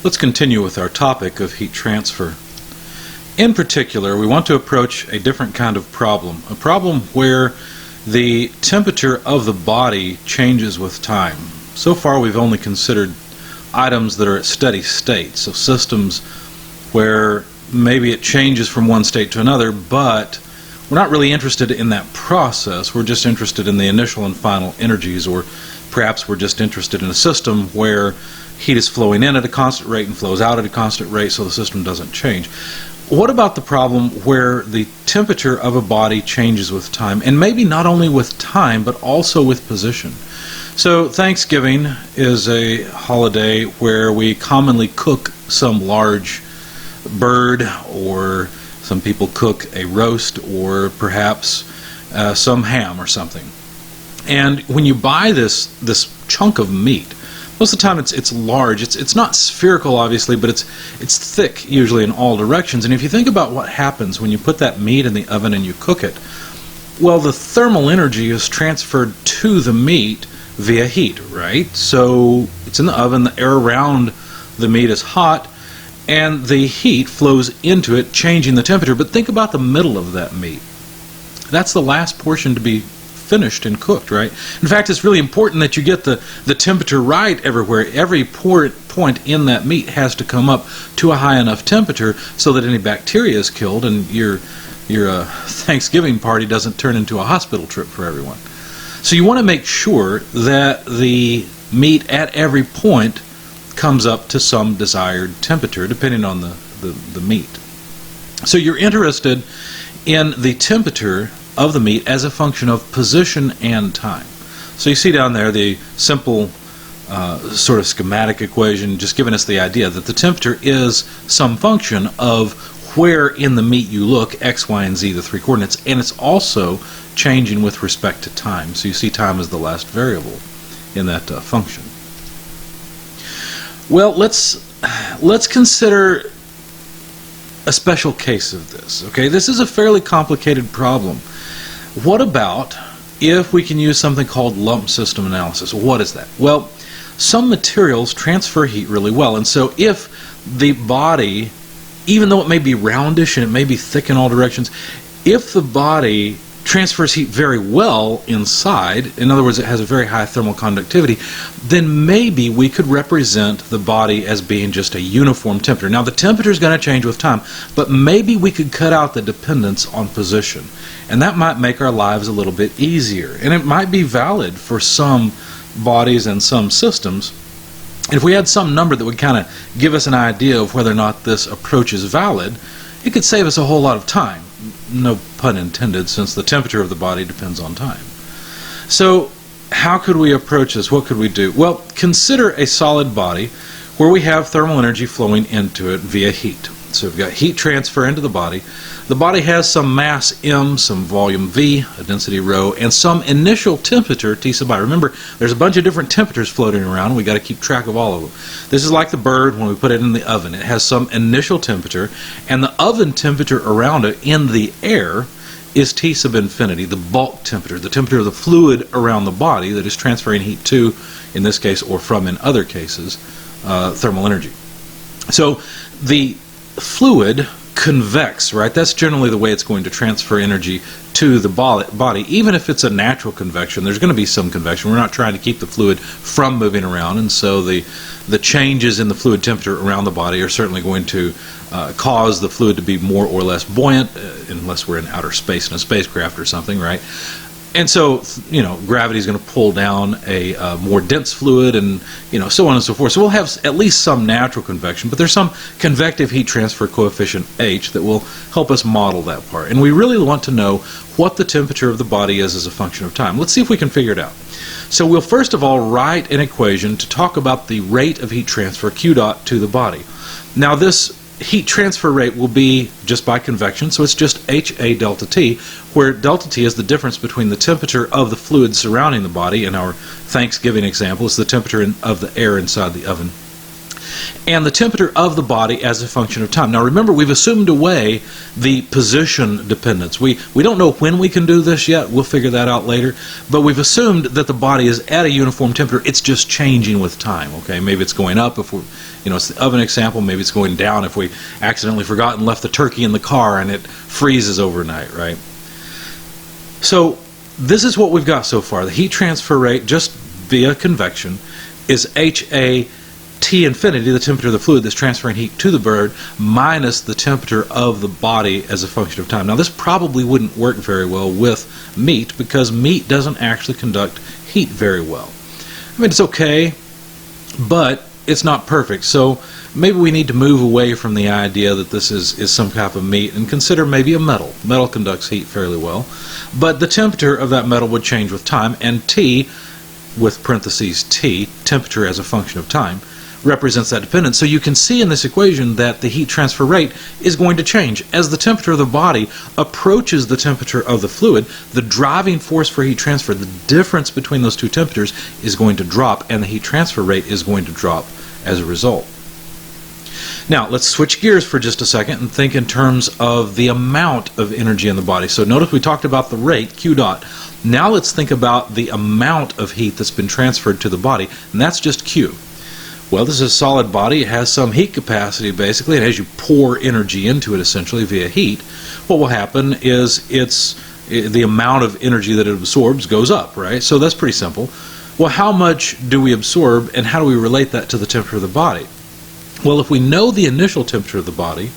Let's continue with our topic of heat transfer. In particular, we want to approach a different kind of problem, a problem where the temperature of the body changes with time. So far we've only considered items that are at steady state, so systems where maybe it changes from one state to another, but we're not really interested in that process. We're just interested in the initial and final energies, or perhaps we're just interested in a system where heat is flowing in at a constant rate and flows out at a constant rate, so the system doesn't change. What about the problem where the temperature of a body changes with time, and maybe not only with time but also with position? So Thanksgiving is a holiday where we commonly cook some large bird, or some people cook a roast, or perhaps some ham or something. And when you buy this chunk of meat, most of the time it's large. It's not spherical, obviously, but it's thick, usually in all directions. And if you think about what happens when you put that meat in the oven and you cook it, well, the thermal energy is transferred to the meat via heat, right? So it's in the oven, the air around the meat is hot, and the heat flows into it, changing the temperature. But think about the middle of that meat. That's the last portion to be finished and cooked, right? In fact, it's really important that you get the temperature right everywhere. Every point in that meat has to come up to a high enough temperature so that any bacteria is killed and your Thanksgiving party doesn't turn into a hospital trip for everyone. So you want to make sure that the meat at every point comes up to some desired temperature depending on the meat. So you're interested in the temperature of the meat as a function of position and time. So you see down there the simple sort of schematic equation just giving us the idea that the temperature is some function of where in the meat you look, x, y, and z, the three coordinates, and it's also changing with respect to time. So you see time as the last variable in that function. Well, let's consider a special case of this. Okay, this is a fairly complicated problem. What about if we can use something called lump system analysis? What is that? Well, some materials transfer heat really well, and so if the body, even though it may be roundish and it may be thick in all directions, if the body transfers heat very well inside, in other words, it has a very high thermal conductivity, then maybe we could represent the body as being just a uniform temperature. Now, the temperature is going to change with time, but maybe we could cut out the dependence on position, and that might make our lives a little bit easier, and it might be valid for some bodies and some systems. If we had some number that would kind of give us an idea of whether or not this approach is valid, it could save us a whole lot of time. No pun intended, since the temperature of the body depends on time. So how could we approach this? What could we do? Well, consider a solid body where we have thermal energy flowing into it via heat. So we've got heat transfer into the body. The body has some mass m, some volume v, a density rho, and some initial temperature t sub I. Remember, there's a bunch of different temperatures floating around. We've got to keep track of all of them. This is like the bird when we put it in the oven. It has some initial temperature, and the oven temperature around it in the air is T sub infinity, the bulk temperature, the temperature of the fluid around the body that is transferring heat to, in this case, or from in other cases, thermal energy. So the fluid convects, right? That's generally the way it's going to transfer energy to the body. Even if it's a natural convection, there's going to be some convection. We're not trying to keep the fluid from moving around, and so the changes in the fluid temperature around the body are certainly going to cause the fluid to be more or less buoyant, unless we're in outer space in a spacecraft or something, right? And so, gravity is going to pull down a more dense fluid, and so on and so forth. So we'll have at least some natural convection, but there's some convective heat transfer coefficient H that will help us model that part. And we really want to know what the temperature of the body is as a function of time. Let's see if we can figure it out. So we'll first of all write an equation to talk about the rate of heat transfer, Q dot, to the body. Now this heat transfer rate will be just by convection, so it's just HA delta T, where delta T is the difference between the temperature of the fluid surrounding the body. In our Thanksgiving example, it's the temperature of the air inside the oven, and the temperature of the body as a function of time. Now remember, we've assumed away the position dependence. We don't know when we can do this yet. We'll figure that out later. But we've assumed that the body is at a uniform temperature. It's just changing with time. Okay, maybe it's going up if we, it's the oven example. Maybe it's going down if we accidentally forgot and left the turkey in the car and it freezes overnight, right? So this is what we've got so far. The heat transfer rate, just via convection, is HA T infinity, the temperature of the fluid that's transferring heat to the bird, minus the temperature of the body as a function of time. Now this probably wouldn't work very well with meat, because meat doesn't actually conduct heat very well. I mean, it's okay, but it's not perfect. So maybe we need to move away from the idea that this is some type of meat and consider maybe a metal. Metal conducts heat fairly well, but the temperature of that metal would change with time, and T, with parentheses T, temperature as a function of time, represents that dependence. So you can see in this equation that the heat transfer rate is going to change. As the temperature of the body approaches the temperature of the fluid, the driving force for heat transfer, the difference between those two temperatures, is going to drop, and the heat transfer rate is going to drop as a result. Now let's switch gears for just a second and think in terms of the amount of energy in the body. So notice we talked about the rate, Q dot. Now let's think about the amount of heat that's been transferred to the body, and that's just Q. Well, this is a solid body. It has some heat capacity, basically, and as you pour energy into it, essentially, via heat, what will happen is the amount of energy that it absorbs goes up, right? So that's pretty simple. Well, how much do we absorb, and how do we relate that to the temperature of the body? Well, if we know the initial temperature of the body,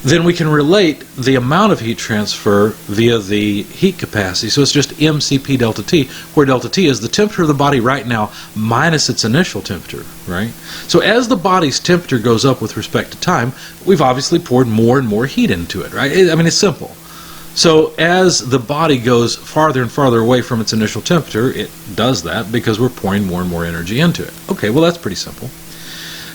then we can relate the amount of heat transfer via the heat capacity. So it's just mCp delta T, where delta T is the temperature of the body right now minus its initial temperature, right? So as the body's temperature goes up with respect to time, we've obviously poured more and more heat into it, right? I mean, it's simple. So as the body goes farther and farther away from its initial temperature, it does that because we're pouring more and more energy into it. Okay, well, that's pretty simple.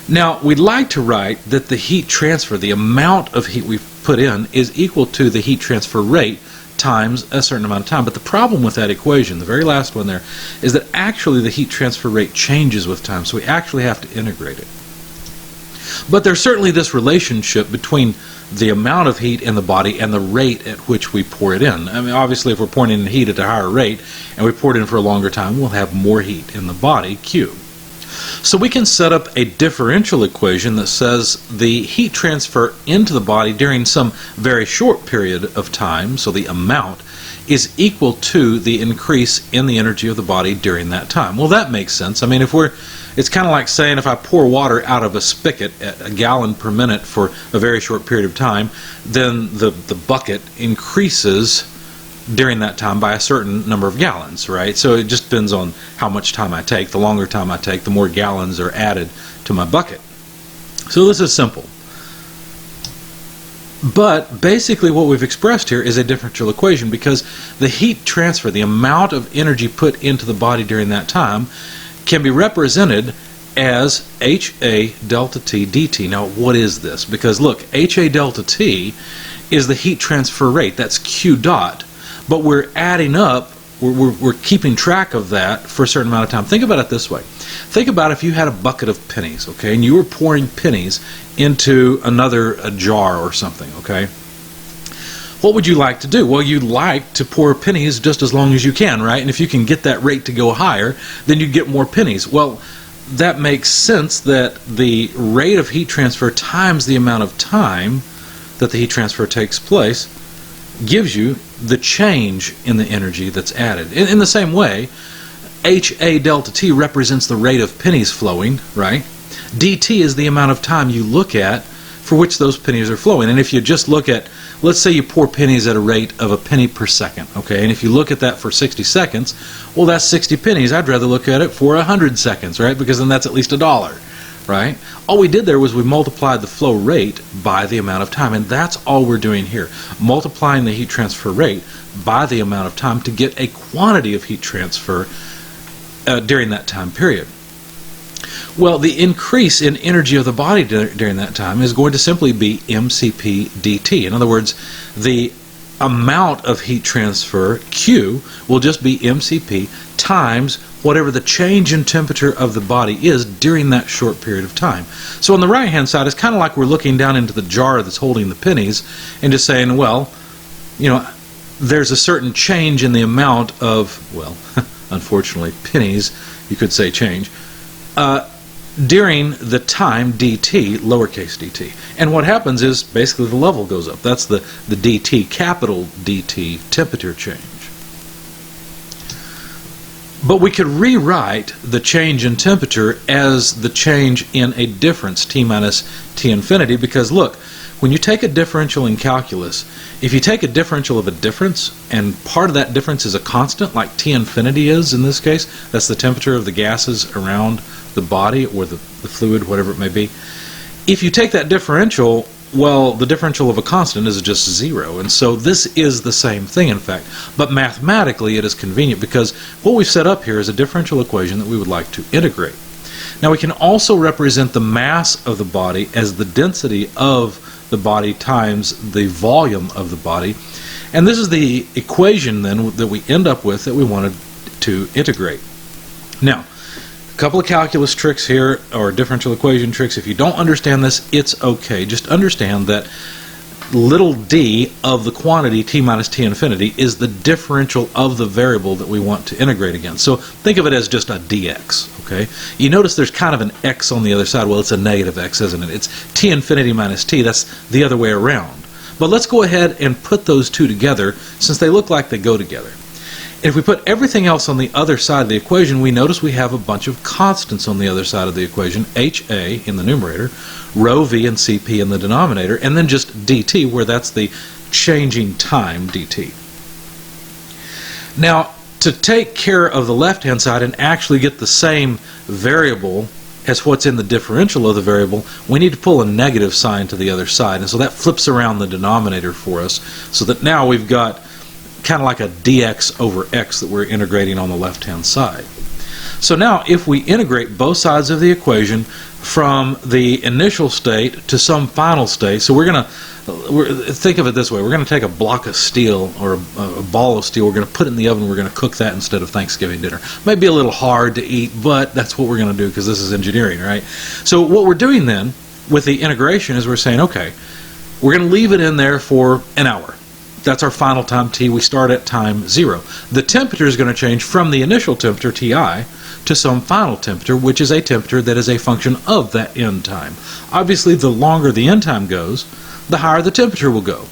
Now, we'd like to write that the heat transfer, the amount of heat we've put in, is equal to the heat transfer rate times a certain amount of time. But the problem with that equation, the very last one there, is that actually the heat transfer rate changes with time, so we actually have to integrate it. But there's certainly this relationship between the amount of heat in the body and the rate at which we pour it in. I mean, obviously, if we're pouring in heat at a higher rate and we pour it in for a longer time, we'll have more heat in the body, Q. So we can set up a differential equation that says the heat transfer into the body during some very short period of time, so the amount, is equal to the increase in the energy of the body during that time. Well, that makes sense. I mean, it's kind of like saying if I pour water out of a spigot at a gallon per minute for a very short period of time, then the bucket increases during that time by a certain number of gallons, right? So it just depends on how much time I take. The longer time I take, the more gallons are added to my bucket. So this is simple. But basically what we've expressed here is a differential equation, because the heat transfer, the amount of energy put into the body during that time, can be represented as HA delta T dt. Now, what is this? Because look, HA delta T is the heat transfer rate. That's Q dot. But we're adding up, we're keeping track of that for a certain amount of time. Think about it this way. Think about if you had a bucket of pennies, okay, and you were pouring pennies into a jar or something, okay? What would you like to do? Well, you'd like to pour pennies just as long as you can, right? And if you can get that rate to go higher, then you get more pennies. Well, that makes sense that the rate of heat transfer times the amount of time that the heat transfer takes place gives you the change in the energy that's added. In the same way, HA delta T represents the rate of pennies flowing, right? DT is the amount of time you look at for which those pennies are flowing. And if you just look at, let's say you pour pennies at a rate of a penny per second, okay? And if you look at that for 60 seconds, well, that's 60 pennies. I'd rather look at it for 100 seconds, right? Because then that's at least $1. Right? All we did there was we multiplied the flow rate by the amount of time, and that's all we're doing here, multiplying the heat transfer rate by the amount of time to get a quantity of heat transfer during that time period. Well, the increase in energy of the body during that time is going to simply be mCp dt. In other words, the amount of heat transfer, Q, will just be mCp times whatever the change in temperature of the body is during that short period of time. So on the right hand side, it's kind of like we're looking down into the jar that's holding the pennies and just saying, well, you know, there's a certain change in the amount of, well, unfortunately, pennies, you could say change, during the time dt, lowercase dt. And what happens is basically the level goes up. That's the dt, capital DT, temperature change. But we could rewrite the change in temperature as the change in a difference, t minus t infinity, because look, when you take a differential in calculus, if you take a differential of a difference, and part of that difference is a constant, like T infinity is in this case, that's the temperature of the gases around the body or the fluid, whatever it may be. If you take that differential, well, the differential of a constant is just 0, and so this is the same thing, in fact. But mathematically, it is convenient because what we've set up here is a differential equation that we would like to integrate. Now, we can also represent the mass of the body as the density of the body times the volume of the body, and this is the equation then that we end up with that we wanted to integrate. Now, a couple of calculus tricks here, or differential equation tricks. If you don't understand this, it's okay. Just understand that little d of the quantity t minus t infinity is the differential of the variable that we want to integrate against. So think of it as just a dx. Okay? You notice there's kind of an x on the other side. Well, it's a negative x, isn't it? It's t infinity minus t. That's the other way around. But let's go ahead and put those two together since they look like they go together. And if we put everything else on the other side of the equation, we notice we have a bunch of constants on the other side of the equation, HA in the numerator, rho v and Cp in the denominator, and then just dt, where that's the changing time dt. Now, to take care of the left-hand side and actually get the same variable as what's in the differential of the variable, we need to pull a negative sign to the other side, and so that flips around the denominator for us, so that now we've got kind of like a dx over x that we're integrating on the left-hand side. So now if we integrate both sides of the equation from the initial state to some final state, so we're going to think of it this way, we're going to take a block of steel or a ball of steel, we're going to put it in the oven, we're going to cook that instead of Thanksgiving dinner. Might be a little hard to eat, but that's what we're going to do because this is engineering, right? So what we're doing then with the integration is we're saying, okay, we're going to leave it in there for an hour. That's our final time t. We start at time 0. The temperature is going to change from the initial temperature, Ti, to some final temperature, which is a temperature that is a function of that end time. Obviously, the longer the end time goes, the higher the temperature will go,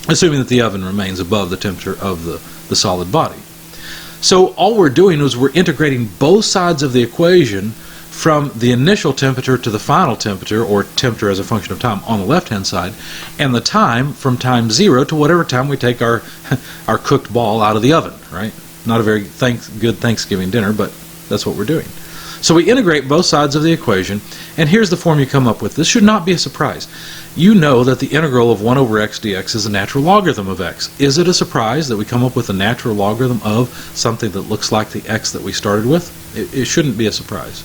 assuming that the oven remains above the temperature of the solid body. So all we're doing is we're integrating both sides of the equation from the initial temperature to the final temperature, or temperature as a function of time on the left-hand side, and the time from time 0 to whatever time we take our cooked ball out of the oven, right? Not a very good Thanksgiving dinner, but that's what we're doing. So we integrate both sides of the equation, and here's the form you come up with. This should not be a surprise. You know that the integral of 1 over x dx is a natural logarithm of x. Is it a surprise that we come up with a natural logarithm of something that looks like the x that we started with? It shouldn't be a surprise.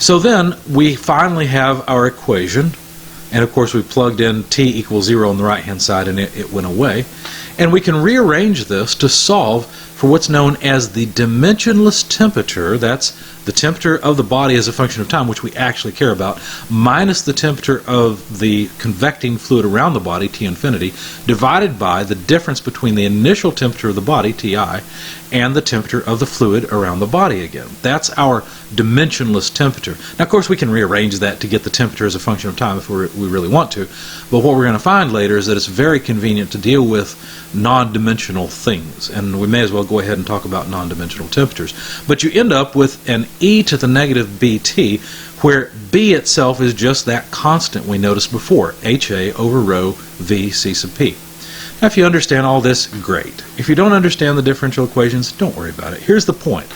So then we finally have our equation, and of course we plugged in t equals 0 on the right hand side and it went away, and we can rearrange this to solve for what's known as the dimensionless temperature. That's the temperature of the body as a function of time, which we actually care about, minus the temperature of the convecting fluid around the body, T infinity, divided by the difference between the initial temperature of the body, Ti, and the temperature of the fluid around the body again. That's our dimensionless temperature. Now, of course, we can rearrange that to get the temperature as a function of time if we really want to, but what we're going to find later is that it's very convenient to deal with non-dimensional things, and we may as well go ahead and talk about non-dimensional temperatures. But you end up with an e to the negative bt, where b itself is just that constant we noticed before, HA over rho v c sub p. Now, if you understand all this, great. If you don't understand the differential equations, don't worry about it. Here's the point.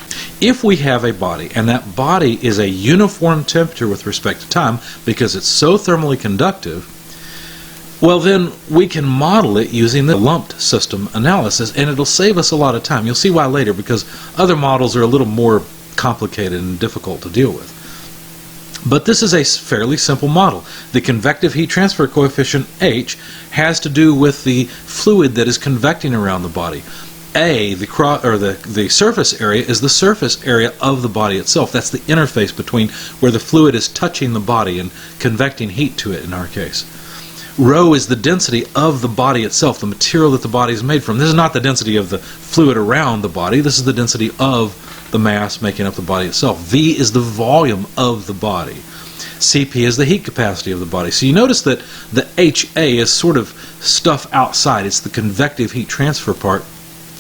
If we have a body, and that body is a uniform temperature with respect to time because it's so thermally conductive, well, then we can model it using the lumped system analysis, and it'll save us a lot of time. You'll see why later, because other models are a little more complicated and difficult to deal with. But this is a fairly simple model. The convective heat transfer coefficient H has to do with the fluid that is convecting around the body. A, the surface area, is the surface area of the body itself. That's the interface between where the fluid is touching the body and convecting heat to it in our case. Rho is the density of the body itself, the material that the body is made from. This is not the density of the fluid around the body. This is the density of the mass making up the body itself. V is the volume of the body. Cp is the heat capacity of the body. So you notice that the HA is sort of stuff outside. It's the convective heat transfer part,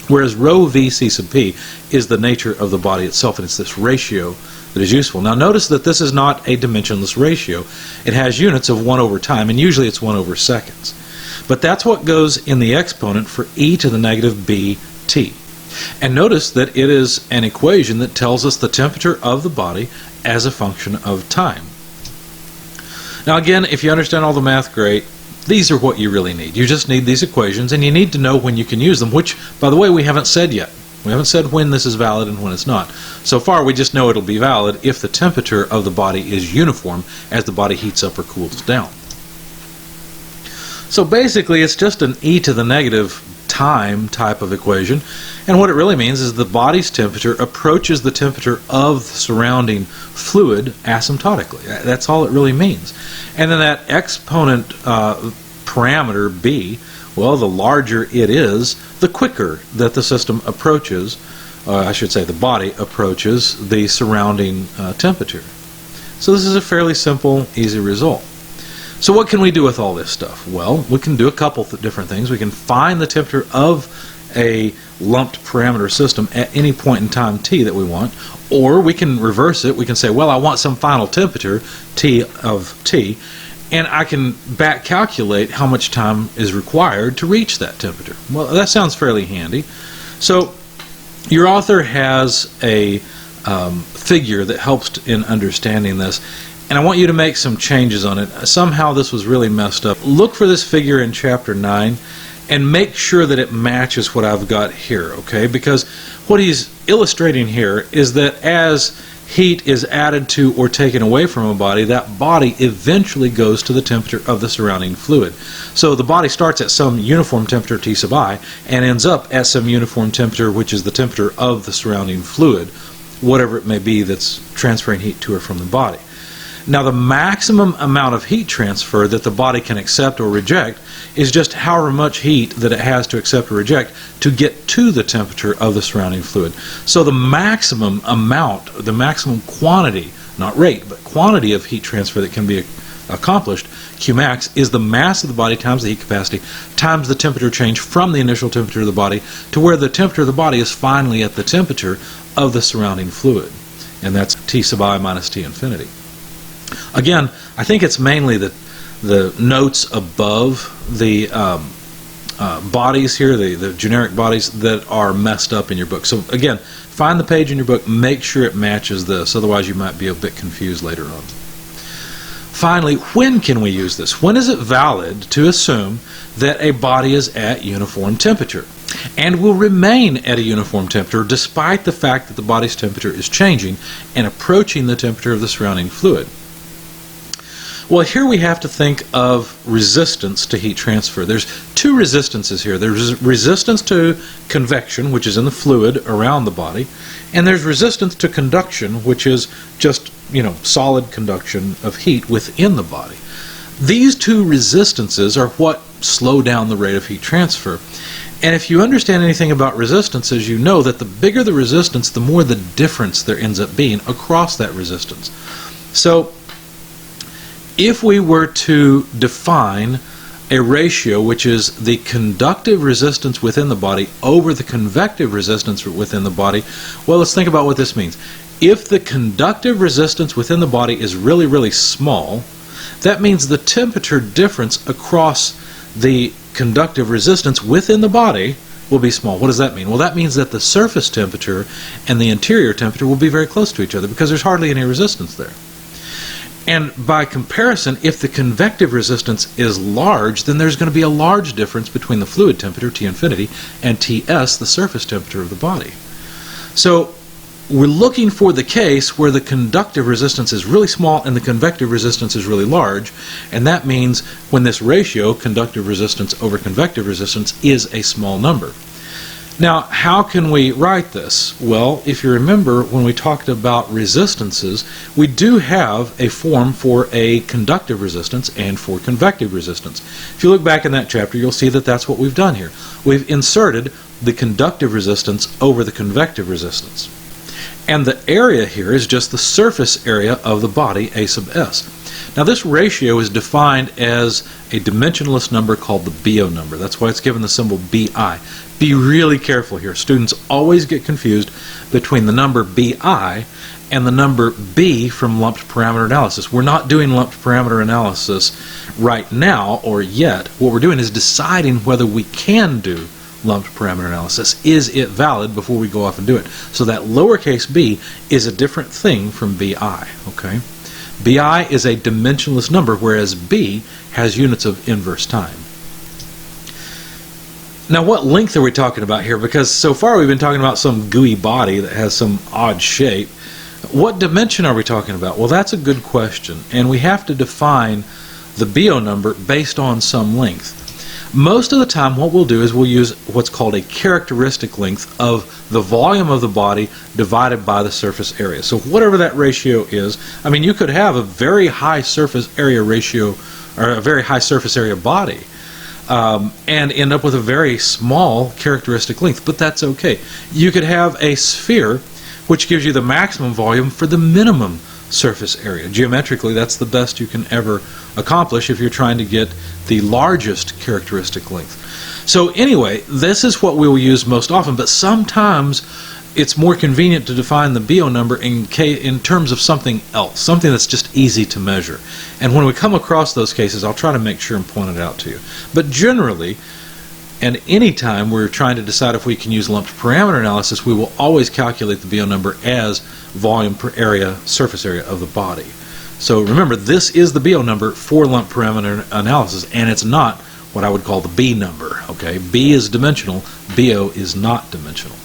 whereas rho V C sub P is the nature of the body itself, and it's this ratio that is useful. Now notice that this is not a dimensionless ratio. It has units of 1 over time, and usually it's 1 over seconds. But that's what goes in the exponent for e to the negative bt. And notice that it is an equation that tells us the temperature of the body as a function of time. Now again, if you understand all the math, great. These are what you really need. You just need these equations, and you need to know when you can use them, which, by the way, we haven't said yet. We haven't said when this is valid and when it's not. So far, we just know it'll be valid if the temperature of the body is uniform as the body heats up or cools down. So basically, it's just an e to the negative time type of equation, and what it really means is the body's temperature approaches the temperature of the surrounding fluid asymptotically. That's all it really means. And then that exponent parameter b, well, the larger it is, the quicker that the system approaches, I should say the body approaches the surrounding temperature. So this is a fairly simple, easy result. So what can we do with all this stuff? Well, we can do a couple different things. We can find the temperature of a lumped parameter system at any point in time t that we want, or we can reverse it. We can say, well, I want some final temperature t of t, and I can back calculate how much time is required to reach that temperature. Well, that sounds fairly handy. So your author has a figure that helps in understanding this, and I want you to make some changes on it. Somehow this was really messed up. Look for this figure in chapter 9 and make sure that it matches what I've got here, okay? Because what he's illustrating here is that as heat is added to or taken away from a body, that body eventually goes to the temperature of the surrounding fluid. So the body starts at some uniform temperature T sub I and ends up at some uniform temperature, which is the temperature of the surrounding fluid, whatever it may be that's transferring heat to or from the body. Now the maximum amount of heat transfer that the body can accept or reject is just however much heat that it has to accept or reject to get to the temperature of the surrounding fluid. So the maximum amount, the maximum quantity, not rate, but quantity of heat transfer that can be accomplished, Qmax, is the mass of the body times the heat capacity times the temperature change from the initial temperature of the body to where the temperature of the body is finally at the temperature of the surrounding fluid. And that's T sub I minus T infinity. Again, I think it's mainly the notes above the bodies here, the generic bodies, that are messed up in your book. So again, find the page in your book, make sure it matches this, otherwise you might be a bit confused later on. Finally, when can we use this? When is it valid to assume that a body is at uniform temperature and will remain at a uniform temperature despite the fact that the body's temperature is changing and approaching the temperature of the surrounding fluid? Well, here we have to think of resistance to heat transfer. There's two resistances here. There's resistance to convection, which is in the fluid around the body, and there's resistance to conduction, which is just, solid conduction of heat within the body. These two resistances are what slow down the rate of heat transfer. And if you understand anything about resistances, you know that the bigger the resistance, the more the difference there ends up being across that resistance. So if we were to define a ratio which is the conductive resistance within the body over the convective resistance within the body, well, let's think about what this means. If the conductive resistance within the body is really, really small, that means the temperature difference across the conductive resistance within the body will be small. What does that mean? Well, that means that the surface temperature and the interior temperature will be very close to each other because there's hardly any resistance there. And by comparison, if the convective resistance is large, then there's going to be a large difference between the fluid temperature, T infinity, and Ts, the surface temperature of the body. So we're looking for the case where the conductive resistance is really small and the convective resistance is really large, and that means when this ratio, conductive resistance over convective resistance, is a small number. Now, how can we write this? Well, if you remember when we talked about resistances, we do have a form for a conductive resistance and for convective resistance. If you look back in that chapter, you'll see that that's what we've done here. We've inserted the conductive resistance over the convective resistance. And the area here is just the surface area of the body, A sub S. Now this ratio is defined as a dimensionless number called the Biot number. That's why it's given the symbol BI. Be really careful here. Students always get confused between the number BI and the number B from lumped parameter analysis. We're not doing lumped parameter analysis right now or yet. What we're doing is deciding whether we can do lumped parameter analysis. Is it valid before we go off and do it? So that lowercase b is a different thing from BI. Okay? BI is a dimensionless number, whereas B has units of inverse time. Now, what length are we talking about here? Because so far we've been talking about some gooey body that has some odd shape. What dimension are we talking about? Well, that's a good question, and we have to define the Biot number based on some length. Most of the time what we'll do is we'll use what's called a characteristic length of the volume of the body divided by the surface area. So whatever that ratio is, I mean, you could have a very high surface area ratio or a very high surface area body and end up with a very small characteristic length, but that's okay. You could have a sphere which gives you the maximum volume for the minimum surface area. Geometrically, that's the best you can ever accomplish if you're trying to get the largest characteristic length. So anyway, this is what we will use most often, but sometimes it's more convenient to define the Biot number in terms of something else, something that's just easy to measure. And when we come across those cases, I'll try to make sure and point it out to you. But generally, and anytime we're trying to decide if we can use lumped parameter analysis, we will always calculate the Biot number as volume per area, surface area of the body. So remember, this is the Biot number for lumped parameter analysis, and it's not what I would call the B number. Okay, B is dimensional, Biot is not dimensional.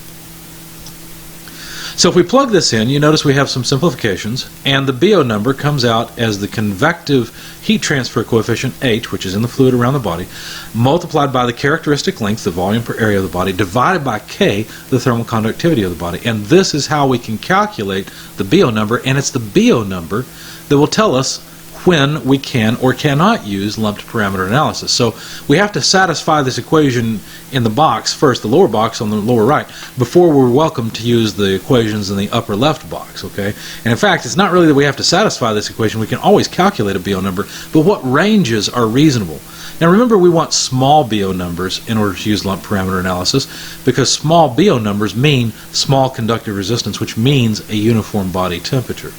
So if we plug this in, you notice we have some simplifications, and the Biot number comes out as the convective heat transfer coefficient H, which is in the fluid around the body, multiplied by the characteristic length, the volume per area of the body, divided by K, the thermal conductivity of the body. And this is how we can calculate the Biot number, and it's the Biot number that will tell us when we can or cannot use lumped parameter analysis. So we have to satisfy this equation in the box first, the lower box on the lower right, before we're welcome to use the equations in the upper left box. Okay? And in fact, it's not really that we have to satisfy this equation. We can always calculate a Biot number, but what ranges are reasonable? Now remember, we want small Biot numbers in order to use lumped parameter analysis, because small Biot numbers mean small conductive resistance, which means a uniform body temperature.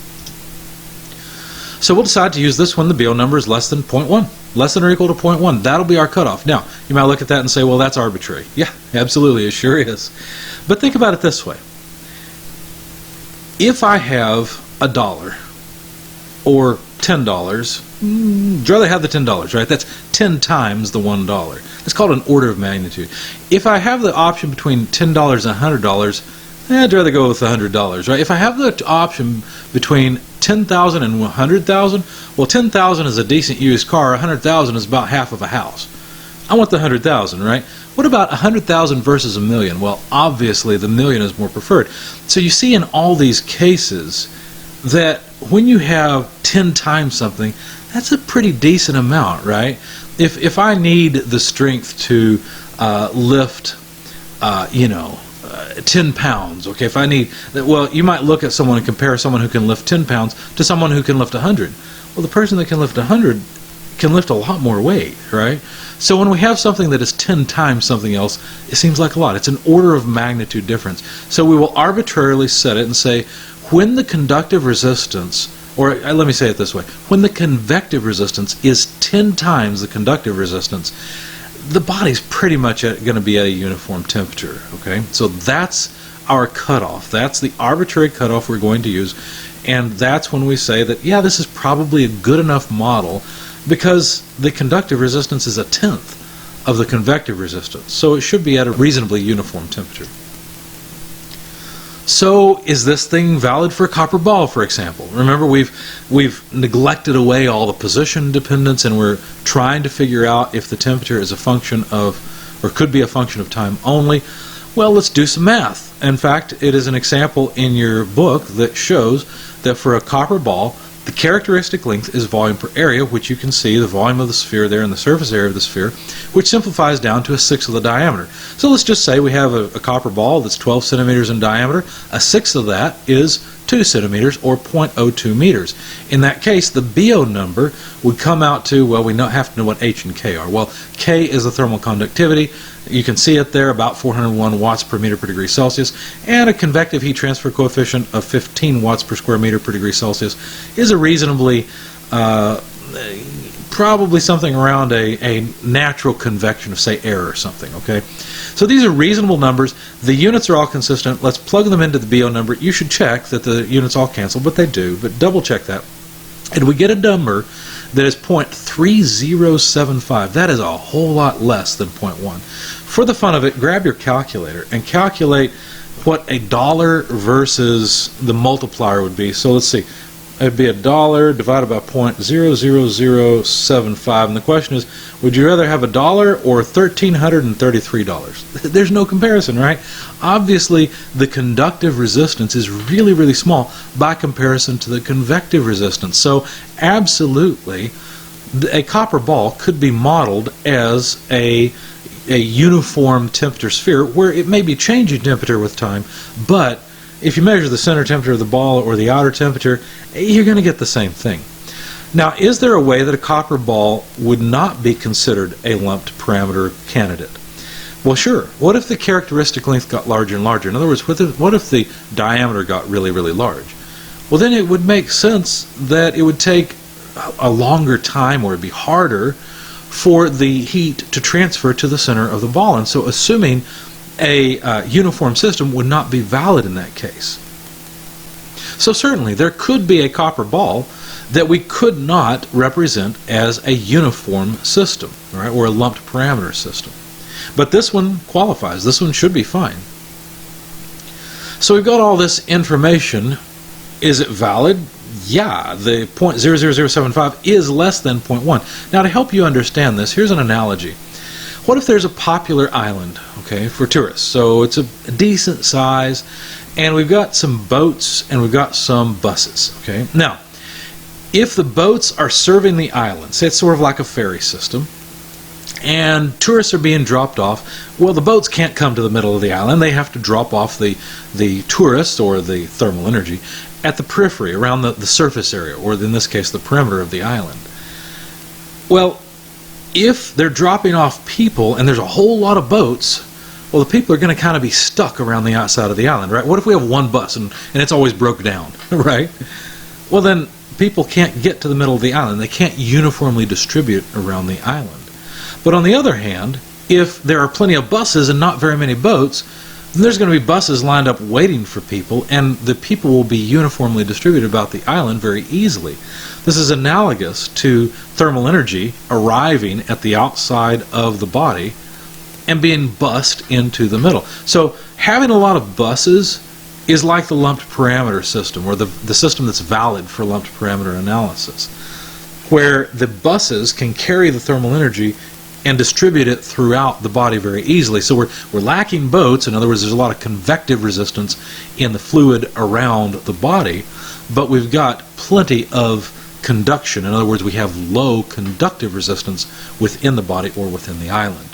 So we'll decide to use this when the Biot number is less than 0.1, less than or equal to 0.1. That'll be our cutoff. Now, you might look at that and say, well, that's arbitrary. Yeah, absolutely, it sure is. But think about it this way. If I have $1 or $10, I'd rather have the $10, right? That's 10 times the $1. It's called an order of magnitude. If I have the option between $10 and $100, I'd rather go with $100, right? If I have the option between 10,000 and 100,000, well, 10,000 is a decent used car, 100,000 is about half of a house. I want the 100,000, right? What about 100,000 versus a million? Well, obviously the million is more preferred. So you see in all these cases that when you have 10 times something, that's a pretty decent amount, right? If I need the strength to lift, 10 pounds, okay, if I need, well, you might look at someone and compare someone who can lift 10 pounds to someone who can lift 100. Well, the person that can lift 100 can lift a lot more weight, right? So when we have something that is 10 times something else, it seems like a lot. It's an order of magnitude difference. So we will arbitrarily set it and say, when the conductive resistance, or let me say it this way, when the convective resistance is 10 times the conductive resistance, the body's pretty much going to be at a uniform temperature. Okay, so that's our cutoff. That's the arbitrary cutoff we're going to use, and that's when we say that, yeah, this is probably a good enough model because the conductive resistance is 1/10 of the convective resistance, so it should be at a reasonably uniform temperature. So is this thing valid for a copper ball, for example? Remember, we've neglected away all the position dependence, and we're trying to figure out if the temperature is a function of, or could be a function of time only. Well, let's do some math. In fact, it is an example in your book that shows that for a copper ball, the characteristic length is volume per area, which you can see the volume of the sphere there and the surface area of the sphere, which simplifies down to a sixth of the diameter. So let's just say we have a copper ball that's 12 centimeters in diameter. A sixth of that is 2 centimeters, or 0.02 meters. In that case, the Biot number would come out to, well, we have to know what H and K are. Well, K is the thermal conductivity. You can see it there, about 401 watts per meter per degree Celsius, and a convective heat transfer coefficient of 15 watts per square meter per degree Celsius is a reasonably, probably something around a natural convection of, say, air or something, okay? So these are reasonable numbers. The units are all consistent. Let's plug them into the Biot number. You should check that the units all cancel, but they do, but double check that. And we get a number that is 0.3075. That is a whole lot less than 0.1. For the fun of it, grab your calculator and calculate what a dollar versus the multiplier would be. So let's see. It would be $1 divided by 0.00075. And the question is, would you rather have $1 or $1,333? There's no comparison, right? Obviously, the conductive resistance is really, really small by comparison to the convective resistance. So absolutely, a copper ball could be modeled as a uniform temperature sphere where it may be changing temperature with time, but if you measure the center temperature of the ball or the outer temperature, you're going to get the same thing. Now, is there a way that a copper ball would not be considered a lumped parameter candidate? Well, sure. What if the characteristic length got larger and larger? In other words, what if the diameter got really, really large? Well, then it would make sense that it would take a longer time, or it'd be harder for the heat to transfer to the center of the ball. And so assuming a uniform system would not be valid in that case. So certainly there could be a copper ball that we could not represent as a uniform system, right, or a lumped parameter system. But this one qualifies. This one should be fine. So we've got all this information. Is it valid? Yeah, the 0.00075 is less than 0.1. Now, to help you understand this, here's an analogy. What if there's a popular island, okay, for tourists? So it's a decent size, and we've got some boats and we've got some buses, okay? Now, if the boats are serving the island, say it's sort of like a ferry system, and tourists are being dropped off, well, the boats can't come to the middle of the island. They have to drop off the tourists, or the thermal energy, at the periphery, around the surface area, or in this case, the perimeter of the island. Well, if they're dropping off people and there's a whole lot of boats, well, the people are going to kind of be stuck around the outside of the island, right? What if we have one bus and it's always broke down, right? Well, then people can't get to the middle of the island. They can't uniformly distribute around the island. But on the other hand, if there are plenty of buses and not very many boats, then there's going to be buses lined up waiting for people, and the people will be uniformly distributed about the island very easily. This is analogous to thermal energy arriving at the outside of the body and being bussed into the middle. So having a lot of buses is like the lumped parameter system, or the system that's valid for lumped parameter analysis, where the buses can carry the thermal energy and distribute it throughout the body very easily. So we're lacking boats. In other words, there's a lot of convective resistance in the fluid around the body, but we've got plenty of conduction. In other words, we have low conductive resistance within the body or within the island.